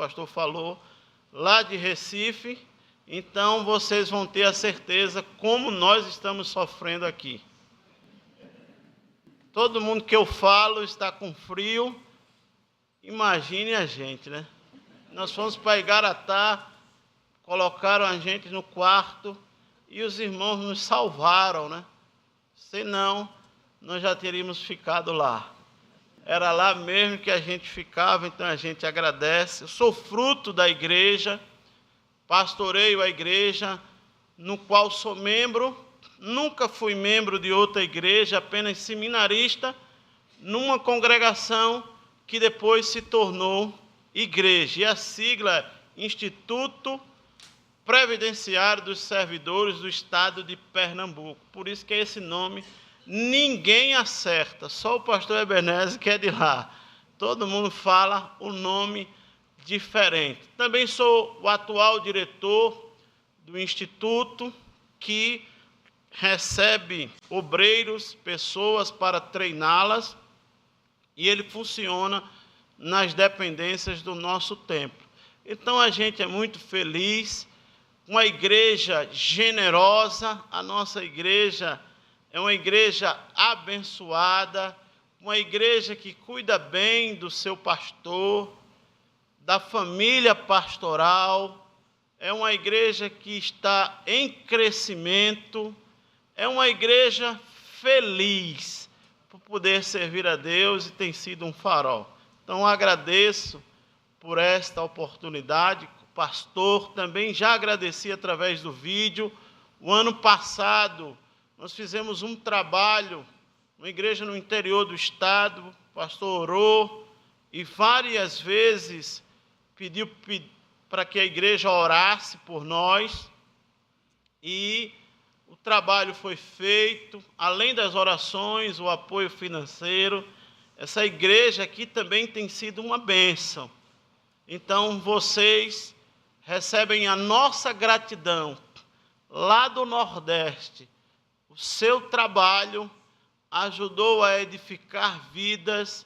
pastor falou, lá de Recife. Então, vocês vão ter a certeza como nós estamos sofrendo aqui. Todo mundo que eu falo está com frio. Imagine a gente, né? Nós fomos para Igaratá, colocaram a gente no quarto e os irmãos nos salvaram, né? Senão, nós já teríamos ficado lá. Era lá mesmo que a gente ficava, então a gente agradece. Eu sou fruto da igreja, pastoreio a igreja, no qual sou membro. Nunca fui membro de outra igreja, apenas seminarista, numa congregação que depois se tornou igreja. E a sigla é Instituto Previdenciário dos Servidores do Estado de Pernambuco. Por isso que é esse nome. Ninguém acerta, só o pastor Ebenezer que é de lá. Todo mundo fala o nome diferente. Também sou o atual diretor do Instituto, que recebe obreiros, pessoas para treiná-las, e ele funciona nas dependências do nosso templo. Então a gente é muito feliz, uma igreja generosa, a nossa igreja é uma igreja abençoada, uma igreja que cuida bem do seu pastor, da família pastoral, é uma igreja que está em crescimento, é uma igreja feliz por poder servir a Deus e tem sido um farol. Então agradeço por esta oportunidade. O pastor também já agradeci através do vídeo. O ano passado nós fizemos um trabalho, uma igreja no interior do estado, o pastor orou e várias vezes pediu para que a igreja orasse por nós, e o trabalho foi feito, além das orações, o apoio financeiro. Essa igreja aqui também tem sido uma bênção. Então, vocês recebem a nossa gratidão lá do Nordeste. O seu trabalho ajudou a edificar vidas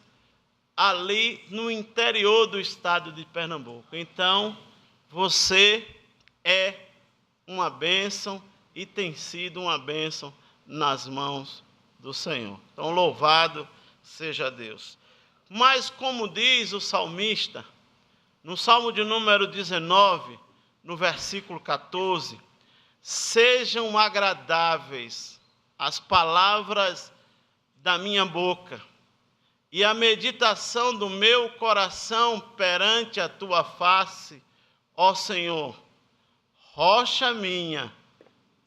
ali no interior do estado de Pernambuco. Então, você é uma bênção e tem sido uma bênção nas mãos do Senhor. Então, louvado seja Deus. Mas, como diz o salmista, no Salmo de número 19, no versículo 14, sejam agradáveis as palavras da minha boca e a meditação do meu coração perante a tua face, ó Senhor, rocha minha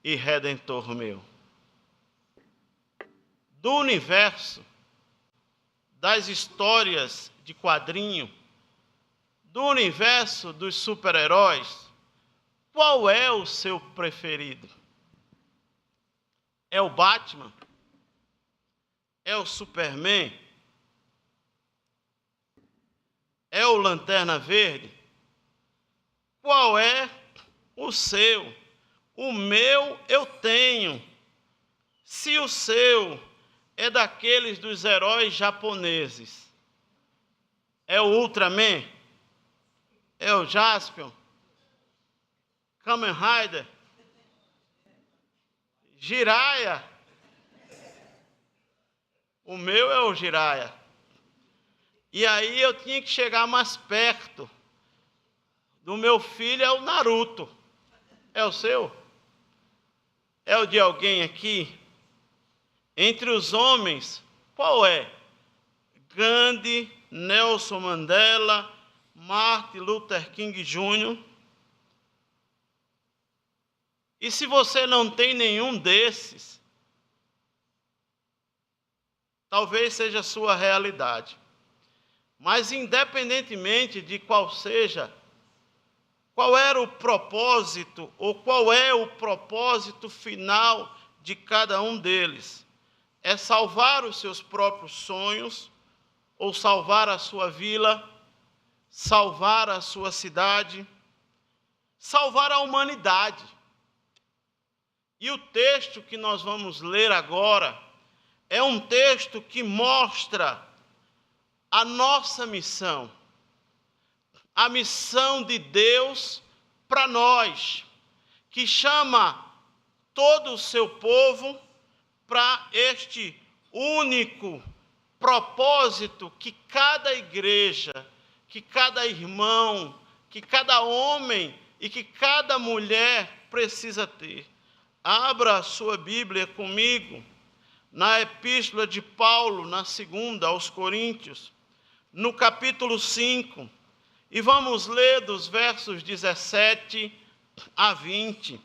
e redentor meu. Do universo, das histórias de quadrinho, do universo dos super-heróis, qual é o seu preferido? É o Batman? É o Superman? É o Lanterna Verde? Qual é o seu? O meu eu tenho. Se o seu é daqueles dos heróis japoneses, é o Ultraman? É o Jaspion? Kamen Rider? Jiraiya? O meu é o Jiraiya. E aí eu tinha que chegar mais perto. Do meu filho é o Naruto. É o seu? É o de alguém aqui? Entre os homens, qual é? Gandhi, Nelson Mandela, Martin Luther King Jr. E se você não tem nenhum desses, talvez seja a sua realidade. Mas independentemente de qual seja, qual era o propósito, ou qual é o propósito final de cada um deles? É salvar os seus próprios sonhos, ou salvar a sua vila, salvar a sua cidade, salvar a humanidade. E o texto que nós vamos ler agora é um texto que mostra a nossa missão, a missão de Deus para nós, que chama todo o seu povo para este único propósito que cada igreja, que cada irmão, que cada homem e que cada mulher precisa ter. Abra a sua Bíblia comigo na Epístola de Paulo, na segunda aos Coríntios, no capítulo 5, e vamos ler dos versos 17 a 20.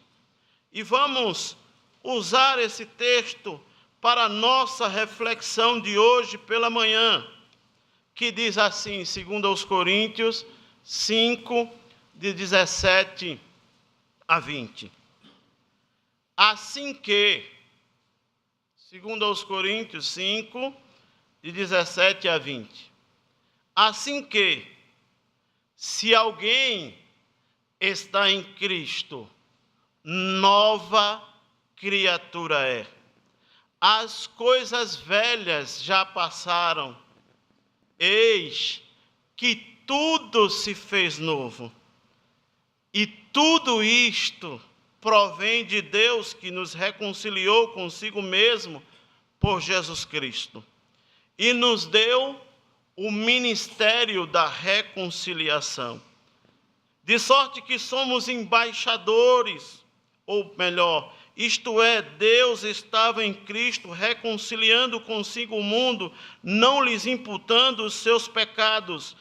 E vamos usar esse texto para a nossa reflexão de hoje pela manhã, que diz assim, segundo aos Coríntios 5, de 17 a 20. Assim que, segundo aos Coríntios 5, de 17 a 20. Assim que, se alguém está em Cristo, nova criatura é. As coisas velhas já passaram, eis que tudo se fez novo. E tudo isto provém de Deus, que nos reconciliou consigo mesmo por Jesus Cristo e nos deu o ministério da reconciliação, de sorte que somos embaixadores, ou melhor, isto é, Deus estava em Cristo reconciliando consigo o mundo, não lhes imputando os seus pecados,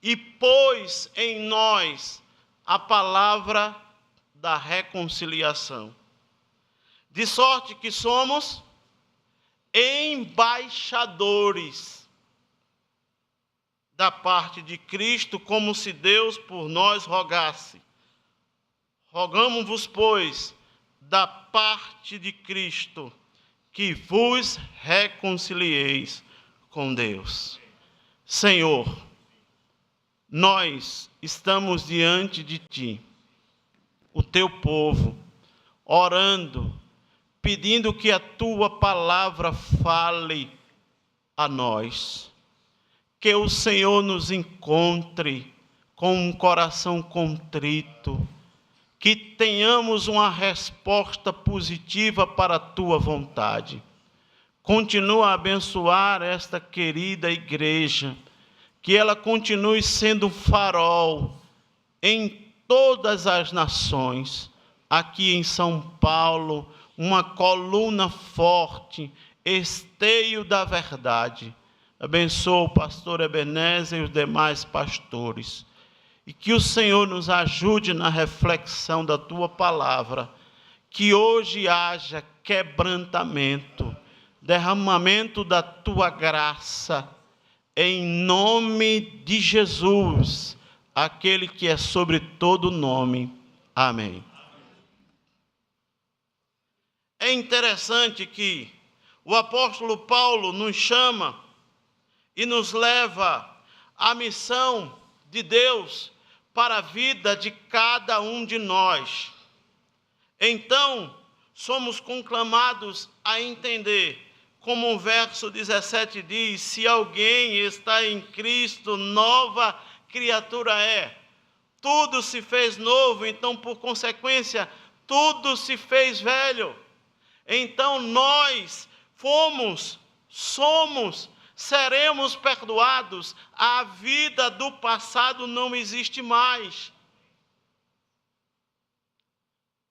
e pôs em nós a palavra da reconciliação. De sorte que somos embaixadores da parte de Cristo, como se Deus por nós rogasse. Rogamo-vos, pois, da parte de Cristo, que vos reconcilieis com Deus. Senhor, nós estamos diante de Ti, o Teu povo, orando, pedindo que a Tua palavra fale a nós. Que o Senhor nos encontre com um coração contrito, que tenhamos uma resposta positiva para a Tua vontade. Continua a abençoar esta querida igreja, que ela continue sendo um farol em todas as nações, aqui em São Paulo, uma coluna forte, esteio da verdade. Abençoa o pastor Ebenezer e os demais pastores. E que o Senhor nos ajude na reflexão da Tua palavra, que hoje haja quebrantamento, derramamento da Tua graça, em nome de Jesus, aquele que é sobre todo nome. Amém. É interessante que o apóstolo Paulo nos chama e nos leva à missão de Deus para a vida de cada um de nós. Então, somos conclamados a entender, como o verso 17 diz, se alguém está em Cristo, nova criatura é. Tudo se fez novo, então, por consequência, tudo se fez velho. Então, nós somos, seremos perdoados, a vida do passado não existe mais.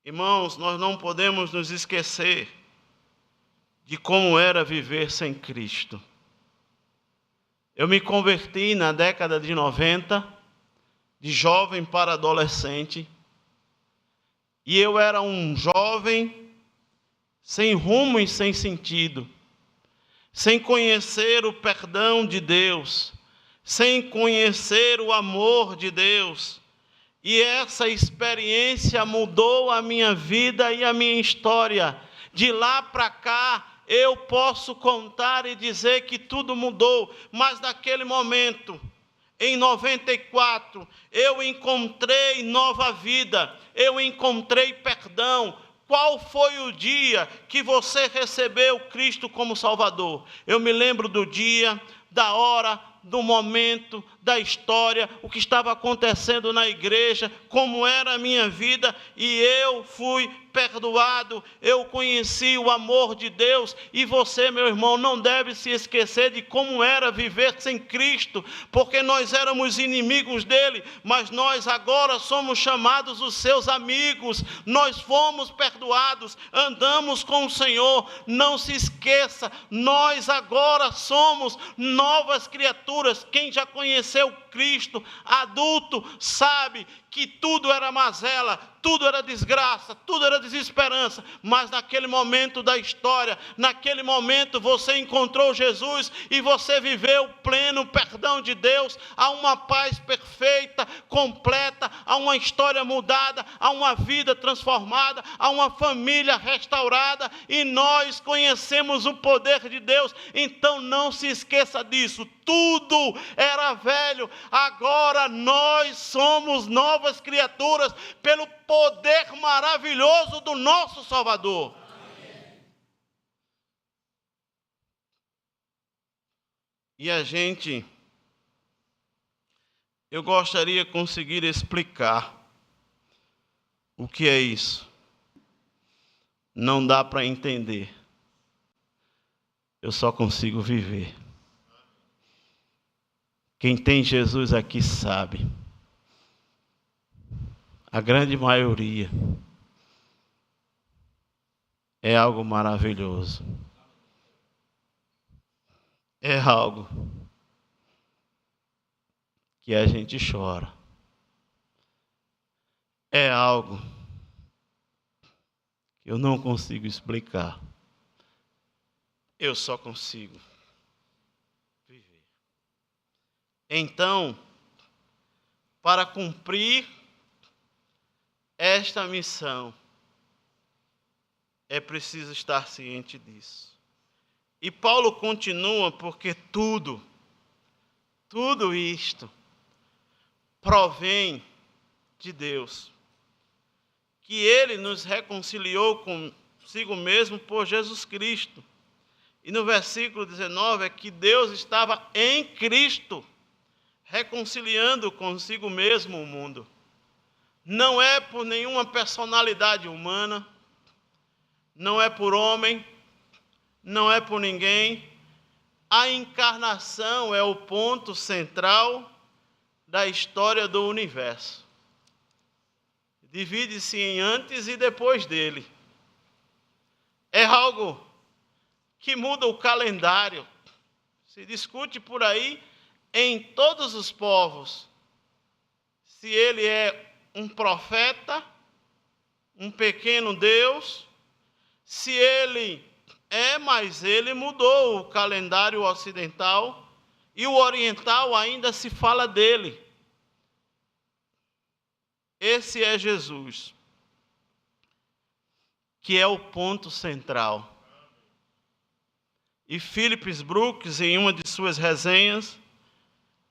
Irmãos, nós não podemos nos esquecer de como era viver sem Cristo. Eu me converti na década de 90, de jovem para adolescente, e eu era um jovem sem rumo e sem sentido, sem conhecer o perdão de Deus, sem conhecer o amor de Deus. E essa experiência mudou a minha vida e a minha história. De lá para cá, eu posso contar e dizer que tudo mudou, mas naquele momento, em 94, eu encontrei nova vida, eu encontrei perdão. Qual foi o dia que você recebeu Cristo como Salvador? Eu me lembro do dia, da hora, do momento, da história, o que estava acontecendo na igreja, como era a minha vida, e eu fui perdoado, eu conheci o amor de Deus, e você, meu irmão, não deve se esquecer de como era viver sem Cristo, porque nós éramos inimigos dele, mas nós agora somos chamados os seus amigos, nós fomos perdoados, andamos com o Senhor. Não se esqueça, nós agora somos novas criaturas. Quem já conheceu Cristo, adulto, sabe que tudo era mazela, tudo era desgraça, tudo era desesperança, mas naquele momento da história, naquele momento você encontrou Jesus e você viveu pleno perdão de Deus, há uma paz perfeita, completa, há uma história mudada, há uma vida transformada, há uma família restaurada, e nós conhecemos o poder de Deus. Então não se esqueça disso, tudo era velho, agora nós somos novas criaturas pelo poder maravilhoso do nosso Salvador. Amém. E eu gostaria de conseguir explicar o que é isso. Não dá para entender. Eu só consigo viver. Quem tem Jesus aqui sabe. A grande maioria é algo maravilhoso. É algo que a gente chora. É algo que eu não consigo explicar. Eu só consigo viver. Então, para cumprir esta missão, é preciso estar ciente disso. E Paulo continua, porque tudo isto provém de Deus, que Ele nos reconciliou consigo mesmo por Jesus Cristo. E no versículo 19 é que Deus estava em Cristo, reconciliando consigo mesmo o mundo. Não é por nenhuma personalidade humana, não é por homem, não é por ninguém. A encarnação é o ponto central da história do universo. Divide-se em antes e depois dele. É algo que muda o calendário. Se discute por aí em todos os povos se ele é um profeta, um pequeno Deus, se ele é, mas ele mudou o calendário ocidental e o oriental ainda se fala dele. Esse é Jesus, que é o ponto central. E Phillips Brooks, em uma de suas resenhas,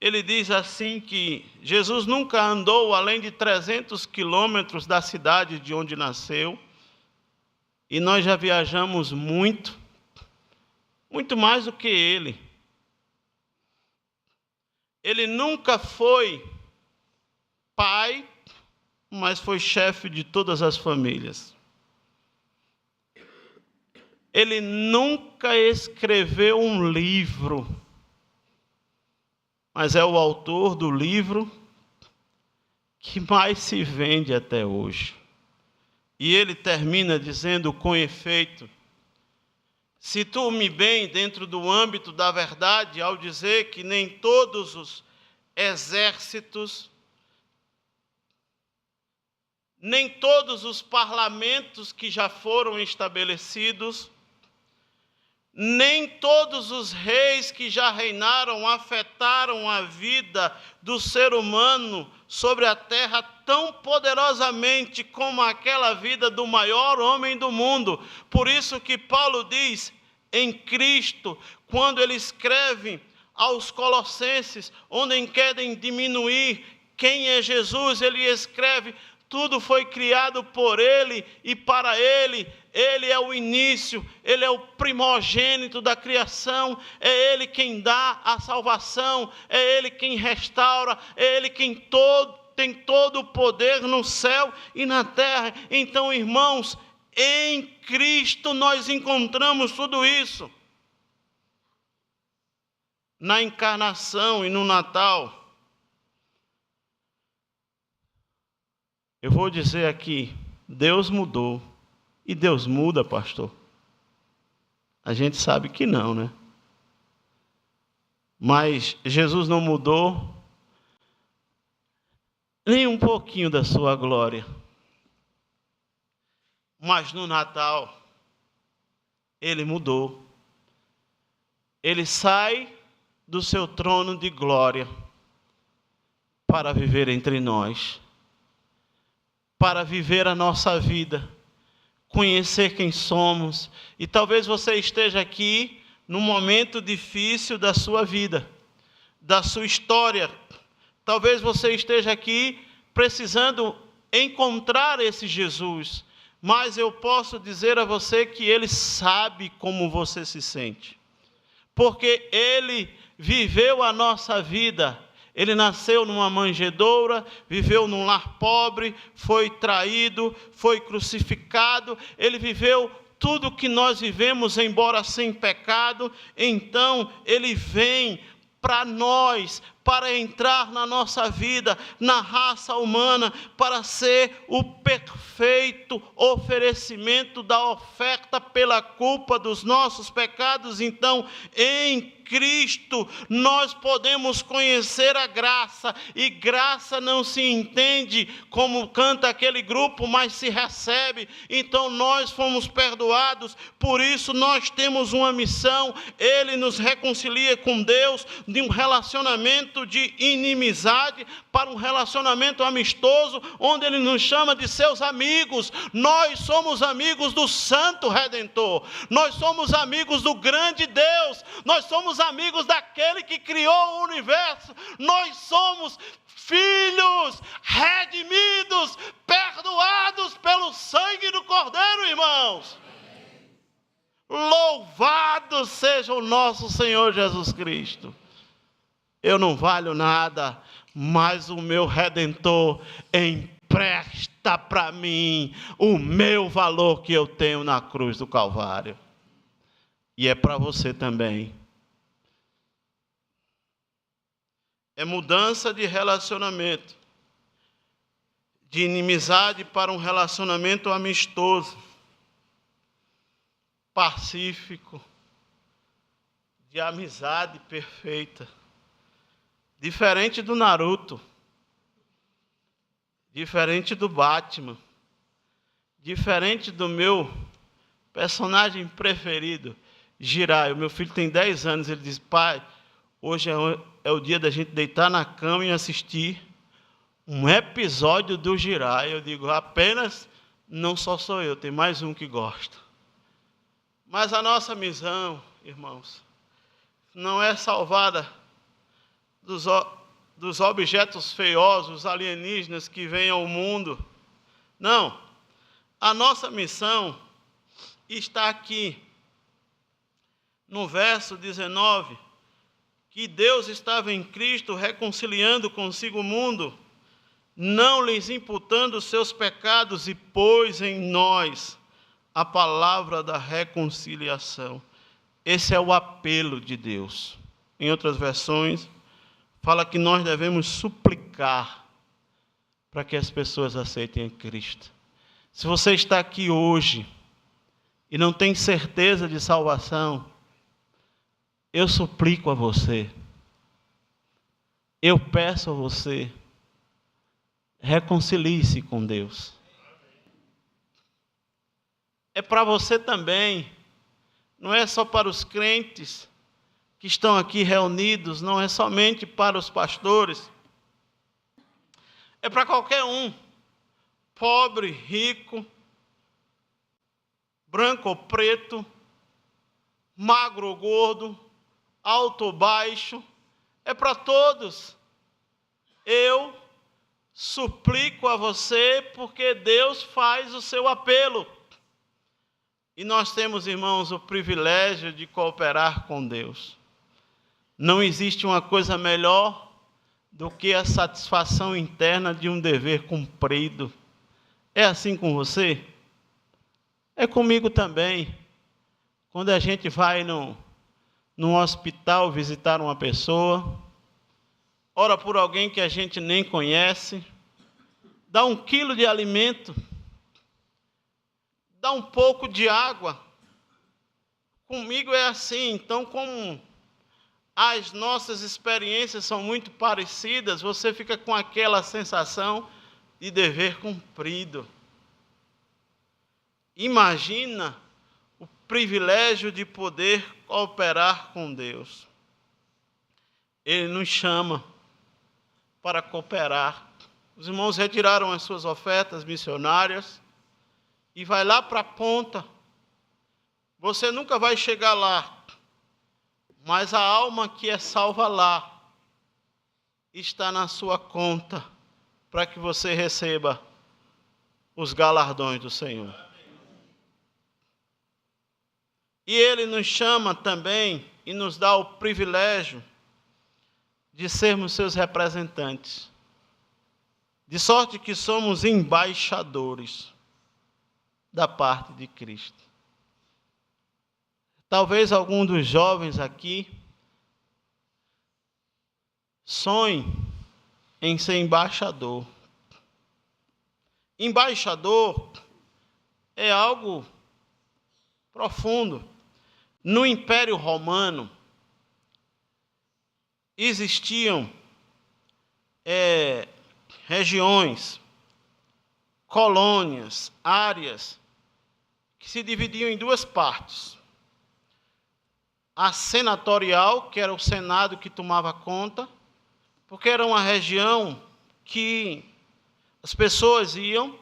ele diz assim que Jesus nunca andou além de 300 quilômetros da cidade de onde nasceu, e nós já viajamos muito mais do que ele. Ele nunca foi pai, mas foi chefe de todas as famílias. Ele nunca escreveu um livro, mas é o autor do livro que mais se vende até hoje. E ele termina dizendo com efeito: situo-me bem dentro do âmbito da verdade ao dizer que nem todos os exércitos, nem todos os parlamentos que já foram estabelecidos, nem todos os reis que já reinaram afetaram a vida do ser humano sobre a terra tão poderosamente como aquela vida do maior homem do mundo. Por isso que Paulo diz, em Cristo, quando ele escreve aos Colossenses, onde querem diminuir quem é Jesus, ele escreve: tudo foi criado por Ele e para Ele. Ele é o início, Ele é o primogênito da criação, é Ele quem dá a salvação, é Ele quem restaura, é Ele quem tem todo o poder no céu e na terra. Então, irmãos, em Cristo nós encontramos tudo isso. Na encarnação e no Natal. Eu vou dizer aqui, Deus mudou. E Deus muda, pastor? A gente sabe que não, né? Mas Jesus não mudou nem um pouquinho da sua glória. Mas no Natal, Ele mudou. Ele sai do seu trono de glória para viver entre nós. Para viver a nossa vida, conhecer quem somos. E talvez você esteja aqui num momento difícil da sua vida, da sua história. Talvez você esteja aqui precisando encontrar esse Jesus. Mas eu posso dizer a você que Ele sabe como você se sente. Porque Ele viveu a nossa vida. Ele nasceu numa manjedoura, viveu num lar pobre, foi traído, foi crucificado. Ele viveu tudo o que nós vivemos, embora sem pecado. Então, Ele vem para nós, para entrar na nossa vida, na raça humana, para ser o perfeito oferecimento da oferta pela culpa dos nossos pecados. Então, em Cristo, nós podemos conhecer a graça, e graça não se entende como canta aquele grupo, mas se recebe. Então nós fomos perdoados, por isso nós temos uma missão. Ele nos reconcilia com Deus de um relacionamento de inimizade para um relacionamento amistoso, onde Ele nos chama de seus amigos. Nós somos amigos do Santo Redentor, nós somos amigos do grande Deus, nós somos amigos daquele que criou o universo. Nós somos filhos redimidos, perdoados pelo sangue do Cordeiro, irmãos. Louvado seja o nosso Senhor Jesus Cristo. Eu não valho nada, mas o meu Redentor empresta para mim o meu valor que eu tenho na cruz do Calvário. E é para você também. É mudança de relacionamento, de inimizade para um relacionamento amistoso, pacífico, de amizade perfeita. Diferente do Naruto, diferente do Batman, diferente do meu personagem preferido, Jiraiya. O meu filho tem 10 anos, ele diz: pai, hoje é o dia da gente deitar na cama e assistir um episódio do Jiraiya. Eu digo: apenas, não só sou eu, tem mais um que gosta. Mas a nossa missão, irmãos, não é salvada dos objetos feiosos, alienígenas que vêm ao mundo. Não, a nossa missão está aqui, no verso 19, que Deus estava em Cristo reconciliando consigo o mundo, não lhes imputando os seus pecados, e pôs em nós a palavra da reconciliação. Esse é o apelo de Deus. Em outras versões, fala que nós devemos suplicar para que as pessoas aceitem a Cristo. Se você está aqui hoje e não tem certeza de salvação, eu suplico a você, eu peço a você, reconcilie-se com Deus. É para você também, não é só para os crentes que estão aqui reunidos, não é somente para os pastores, é para qualquer um, pobre, rico, branco ou preto, magro ou gordo, alto ou baixo, é para todos. Eu suplico a você porque Deus faz o seu apelo. E nós temos, irmãos, o privilégio de cooperar com Deus. Não existe uma coisa melhor do que a satisfação interna de um dever cumprido. É assim com você? É comigo também. Quando a gente vai num hospital visitar uma pessoa, ora por alguém que a gente nem conhece, dá 1 quilo de alimento, dá um pouco de água. Comigo é assim. Então, como as nossas experiências são muito parecidas, você fica com aquela sensação de dever cumprido. Imagina o privilégio de poder cooperar com Deus. Ele nos chama para cooperar. Os irmãos retiraram as suas ofertas missionárias e vai lá para a ponta. Você nunca vai chegar lá, mas a alma que é salva lá está na sua conta para que você receba os galardões do Senhor. E Ele nos chama também e nos dá o privilégio de sermos seus representantes, de sorte que somos embaixadores da parte de Cristo. Talvez algum dos jovens aqui sonhe em ser embaixador. Embaixador é algo profundo. No Império Romano existiam regiões, colônias, áreas que se dividiam em 2 partes. A senatorial, que era o Senado que tomava conta, porque era uma região que as pessoas iam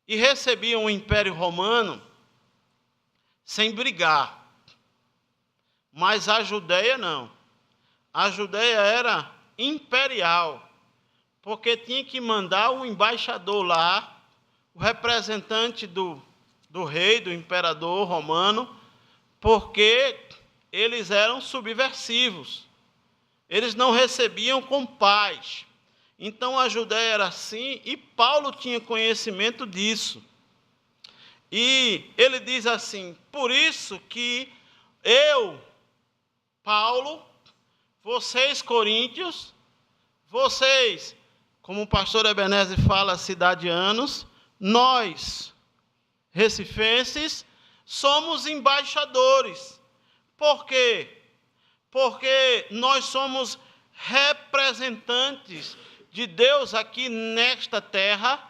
e recebiam o Império Romano sem brigar. Mas a Judéia não. A Judéia era imperial, porque tinha que mandar o embaixador lá, o representante do rei, do imperador romano, porque eles eram subversivos. Eles não recebiam com paz. Então a Judéia era assim, e Paulo tinha conhecimento disso. E ele diz assim: por isso que eu, Paulo, vocês, coríntios, vocês, como o pastor Ebenezer fala, cidadianos, nós, recifenses, somos embaixadores. Por quê? Porque nós somos representantes de Deus aqui nesta terra,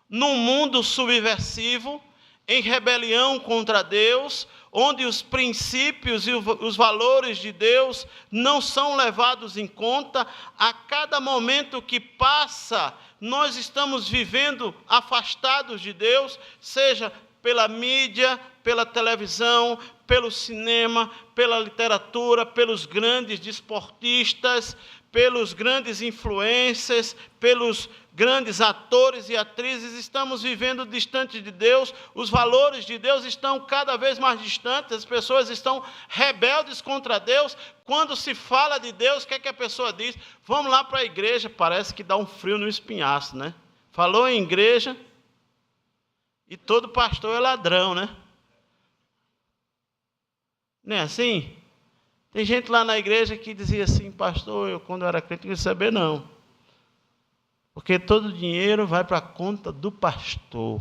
num mundo subversivo, em rebelião contra Deus, onde os princípios e os valores de Deus não são levados em conta. A cada momento que passa, nós estamos vivendo afastados de Deus, seja pela mídia, pela televisão, pelo cinema, pela literatura, pelos grandes desportistas, pelos grandes influencers, pelos grandes atores e atrizes. Estamos vivendo distante de Deus, os valores de Deus estão cada vez mais distantes, as pessoas estão rebeldes contra Deus. Quando se fala de Deus, o que é que a pessoa diz? Vamos lá para a igreja. Parece que dá um frio no espinhaço, né? Falou em igreja e todo pastor é ladrão, né? Não é assim? Tem gente lá na igreja que dizia assim: pastor, eu quando eu era crente não queria saber não, porque todo o dinheiro vai para a conta do pastor.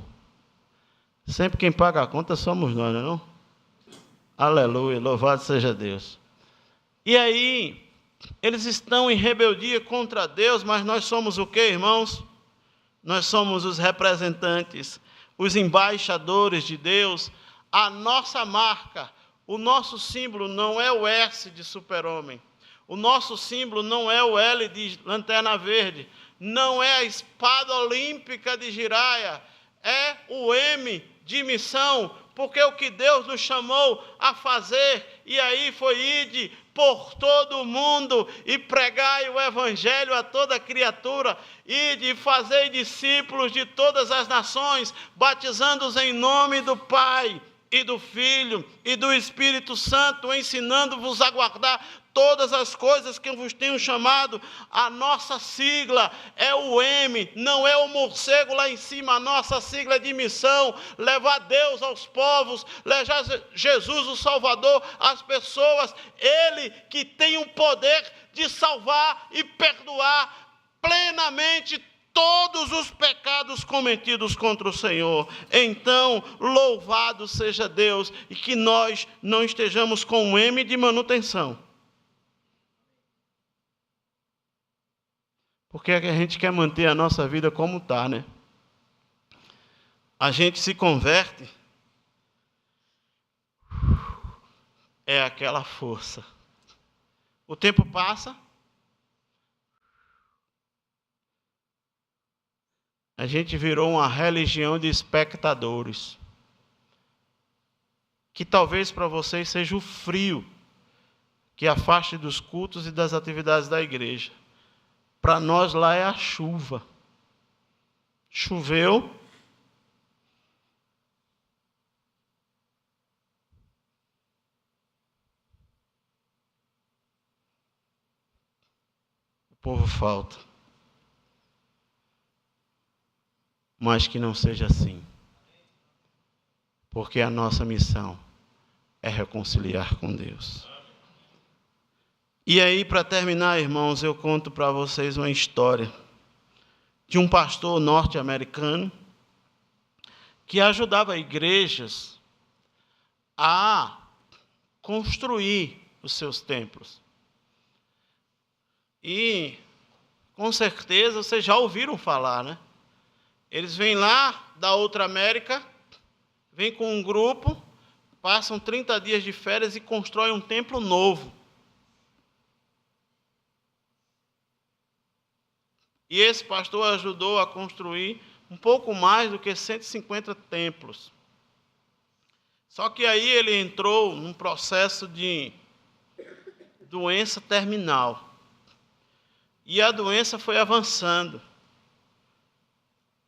Sempre quem paga a conta somos nós, não é não? Aleluia, louvado seja Deus. E aí, eles estão em rebeldia contra Deus, mas nós somos o quê, irmãos? Nós somos os representantes, os embaixadores de Deus. A nossa marca, o nosso símbolo não é o S de super-homem. O nosso símbolo não é o L de lanterna verde. Não é a espada olímpica de Jiraya. É o M de missão. Porque o que Deus nos chamou a fazer, e aí foi ide, por todo o mundo e pregai o evangelho a toda criatura, e de fazer discípulos de todas as nações, batizando-os em nome do Pai e do Filho e do Espírito Santo, ensinando-vos a guardar todas as coisas que eu vos tenho chamado. A nossa sigla é o M, não é o morcego lá em cima. A nossa sigla é de missão: levar Deus aos povos, levar Jesus o Salvador às pessoas. Ele que tem o poder de salvar e perdoar plenamente todos os pecados cometidos contra o Senhor. Então, louvado seja Deus, e que nós não estejamos com um M de manutenção. Porque a gente quer manter a nossa vida como está, né? A gente se converte, é aquela força. O tempo passa, a gente virou uma religião de espectadores. Que talvez para vocês seja o frio que afaste dos cultos e das atividades da igreja. Para nós lá é a chuva. Choveu. O povo falta. Mas que não seja assim. Porque a nossa missão é reconciliar com Deus. E aí, para terminar, irmãos, eu conto para vocês uma história de um pastor norte-americano que ajudava igrejas a construir os seus templos. E, com certeza, vocês já ouviram falar, né? Eles vêm lá da outra América, vêm com um grupo, passam 30 dias de férias e constroem um templo novo. E esse pastor ajudou a construir um pouco mais do que 150 templos. Só que aí ele entrou num processo de doença terminal. E a doença foi avançando.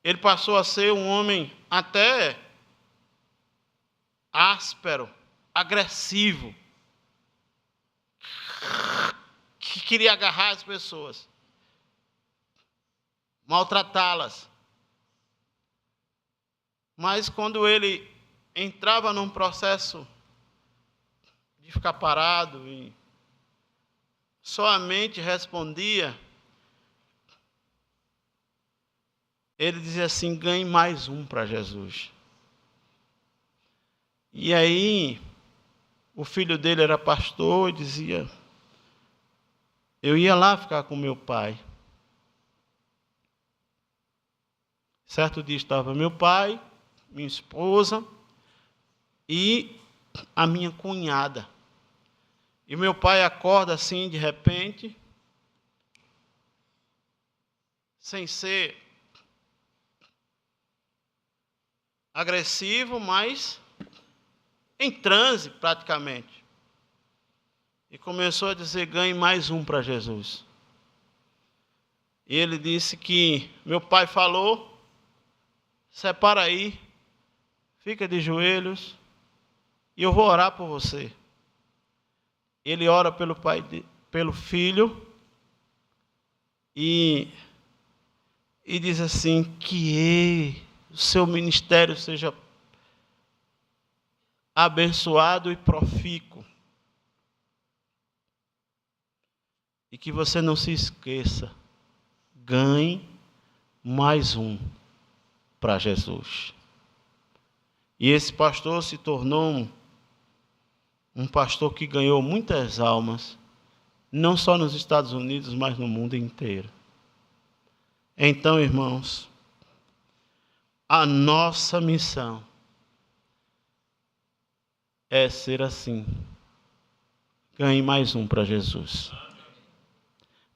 Ele passou a ser um homem até áspero, agressivo, que queria agarrar as pessoas, maltratá-las. Mas quando ele entrava num processo de ficar parado e só a mente respondia, ele dizia assim: ganhe mais um para Jesus. E aí, o filho dele era pastor e dizia: eu ia lá ficar com meu pai. Certo dia estava meu pai, minha esposa e a minha cunhada. E meu pai acorda assim de repente, sem ser agressivo, mas em transe praticamente. E começou a dizer: ganhe mais um para Jesus. E ele disse que meu pai falou: separa aí, fica de joelhos, e eu vou orar por você. Ele ora pelo pai, pelo filho, e diz assim: que o seu ministério seja abençoado e profícuo. E que você não se esqueça, ganhe mais um para Jesus. E esse pastor se tornou um pastor que ganhou muitas almas, não só nos Estados Unidos, mas no mundo inteiro. Então, irmãos, a nossa missão é ser assim. Ganhe mais um para Jesus.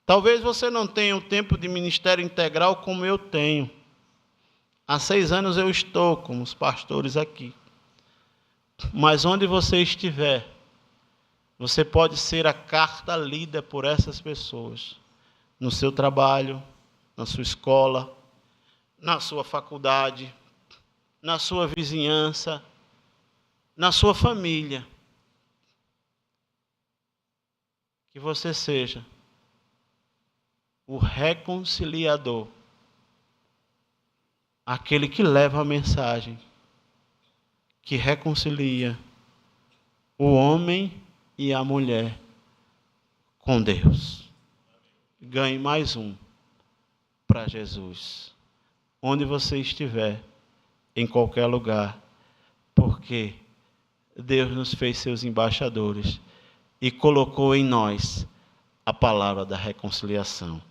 Talvez você não tenha o tempo de ministério integral como eu tenho. Há 6 anos eu estou com os pastores aqui. Mas onde você estiver, Você pode ser a carta lida por essas pessoas, no seu trabalho, na sua escola, na sua faculdade, na sua vizinhança, na sua família. Que você seja o reconciliador, aquele que leva a mensagem, que reconcilia o homem e a mulher com Deus. Ganhe mais um para Jesus, onde você estiver, em qualquer lugar, porque Deus nos fez seus embaixadores e colocou em nós a palavra da reconciliação.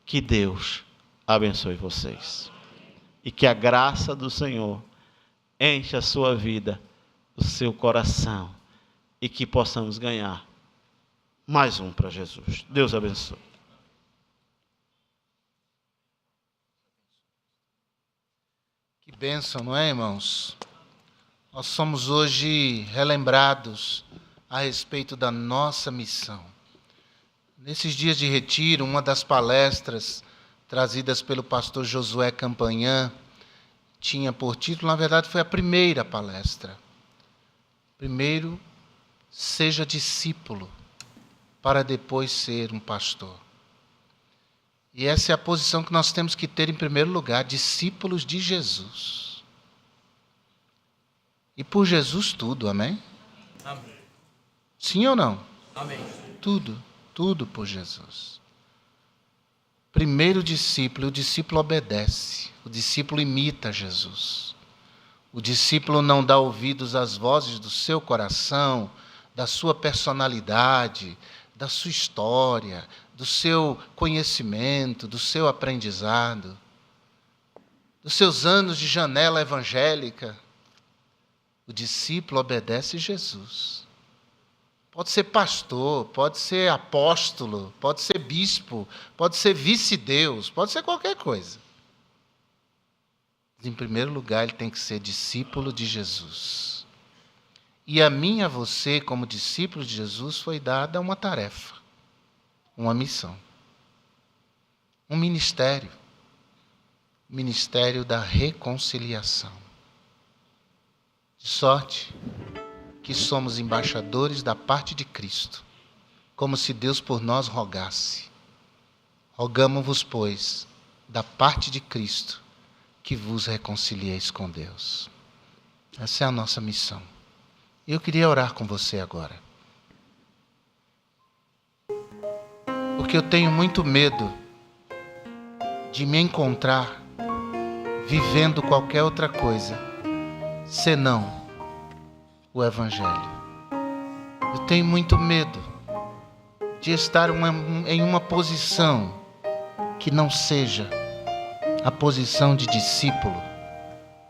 Que Deus abençoe vocês e que a graça do Senhor enche a sua vida, o seu coração, e que possamos ganhar mais um para Jesus. Deus abençoe. Que bênção, não é, irmãos? Nós somos hoje relembrados a respeito da nossa missão. Nesses dias de retiro, uma das palestras trazidas pelo pastor Josué Campanhã tinha por título, na verdade foi a primeira palestra. Primeiro, seja discípulo, para depois ser um pastor. E essa é a posição que nós temos que ter em primeiro lugar, discípulos de Jesus. E por Jesus tudo, amém? Amém. Sim ou não? Amém. Tudo por Jesus. Primeiro discípulo, o discípulo obedece, o discípulo imita Jesus. O discípulo não dá ouvidos às vozes do seu coração, da sua personalidade, da sua história, do seu conhecimento, do seu aprendizado, dos seus anos de janela evangélica. O discípulo obedece Jesus. Pode ser pastor, pode ser apóstolo, pode ser bispo, pode ser vice-deus, pode ser qualquer coisa. Mas, em primeiro lugar, ele tem que ser discípulo de Jesus. E a mim e a você, como discípulo de Jesus, foi dada uma tarefa, uma missão, um ministério. O ministério da reconciliação. De sorte que somos embaixadores da parte de Cristo, como se Deus por nós rogasse. Rogamo-vos, pois, da parte de Cristo, que vos reconcilieis com Deus. Essa é a nossa missão. E eu queria orar com você agora. Porque eu tenho muito medo de me encontrar vivendo qualquer outra coisa, senão o Evangelho. Eu tenho muito medo de estar em uma posição que não seja a posição de discípulo,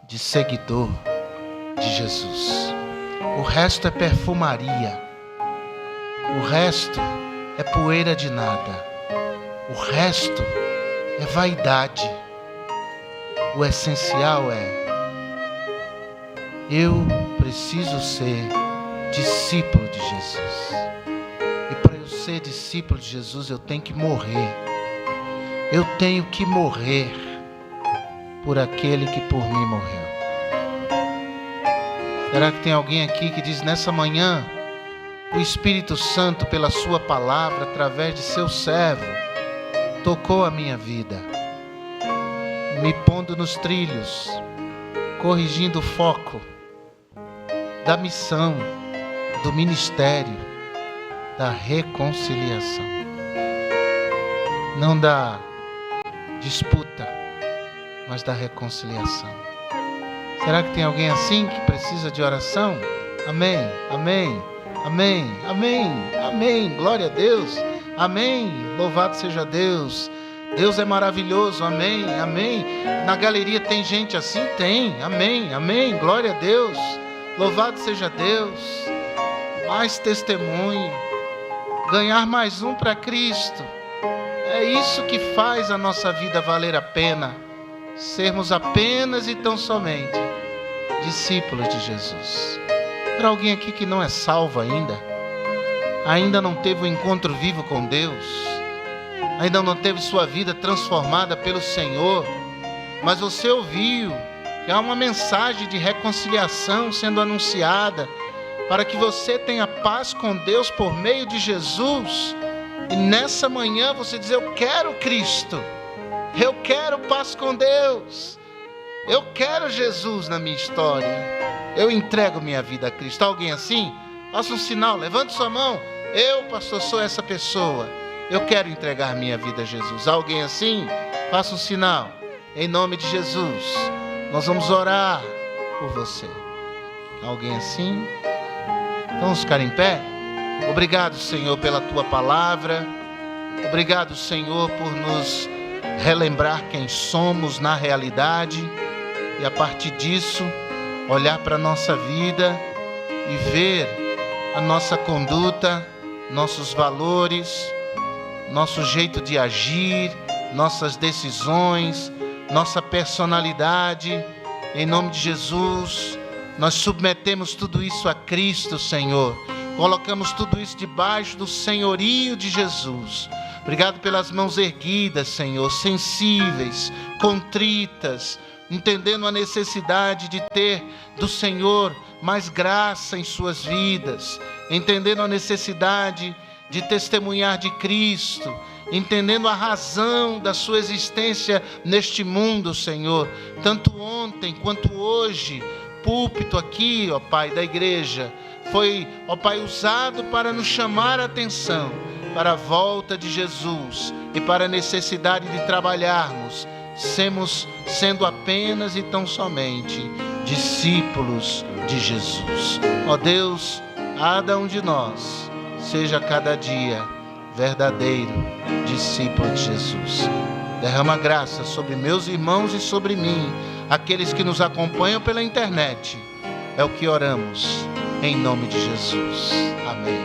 de seguidor de Jesus. O resto é perfumaria. O resto é poeira de nada. O resto é vaidade. O essencial é: eu preciso ser discípulo de Jesus. E para eu ser discípulo de Jesus, eu tenho que morrer. Eu tenho que morrer por aquele que por mim morreu. Será que tem alguém aqui que diz: nessa manhã, o Espírito Santo, pela sua palavra, através de seu servo, tocou a minha vida, me pondo nos trilhos, corrigindo o foco da missão, do ministério, da reconciliação. Não da disputa, mas da reconciliação. Será que tem alguém assim que precisa de oração? Amém, amém, amém, amém, amém. Glória a Deus, amém. Louvado seja Deus. Deus é maravilhoso, amém, amém. Na galeria tem gente assim? Tem, amém, amém. Glória a Deus. Louvado seja Deus. Mais testemunho. Ganhar mais um para Cristo. É isso que faz a nossa vida valer a pena. Sermos apenas e tão somente discípulos de Jesus. Para alguém aqui que não é salvo ainda, ainda não teve um encontro vivo com Deus, ainda não teve sua vida transformada pelo Senhor, mas você ouviu que há uma mensagem de reconciliação sendo anunciada, para que você tenha paz com Deus por meio de Jesus. E nessa manhã você diz: eu quero Cristo, eu quero paz com Deus, eu quero Jesus na minha história, eu entrego minha vida a Cristo. Alguém assim? Faça um sinal, levante sua mão. Eu, pastor, sou essa pessoa, eu quero entregar minha vida a Jesus. Alguém assim? Faça um sinal. Em nome de Jesus, nós vamos orar por você. Alguém assim? Vamos ficar em pé? Obrigado, Senhor, pela Tua palavra. Obrigado, Senhor, por nos relembrar quem somos na realidade. E a partir disso, olhar para a nossa vida e ver a nossa conduta, nossos valores, nosso jeito de agir, nossas decisões, nossa personalidade. Em nome de Jesus, nós submetemos tudo isso a Cristo, Senhor. Colocamos tudo isso debaixo do senhorio de Jesus. Obrigado pelas mãos erguidas, Senhor, sensíveis, contritas, entendendo a necessidade de ter do Senhor mais graça em suas vidas, entendendo a necessidade de testemunhar de Cristo, entendendo a razão da sua existência neste mundo, Senhor, tanto ontem quanto hoje. Púlpito aqui, ó Pai, da igreja, foi, ó Pai, usado para nos chamar a atenção para a volta de Jesus e para a necessidade de trabalharmos, sendo apenas e tão somente discípulos de Jesus. Ó Deus, cada um de nós seja cada dia verdadeiro discípulo de Jesus. Derrama graça sobre meus irmãos e sobre mim, aqueles que nos acompanham pela internet. É o que oramos, em nome de Jesus.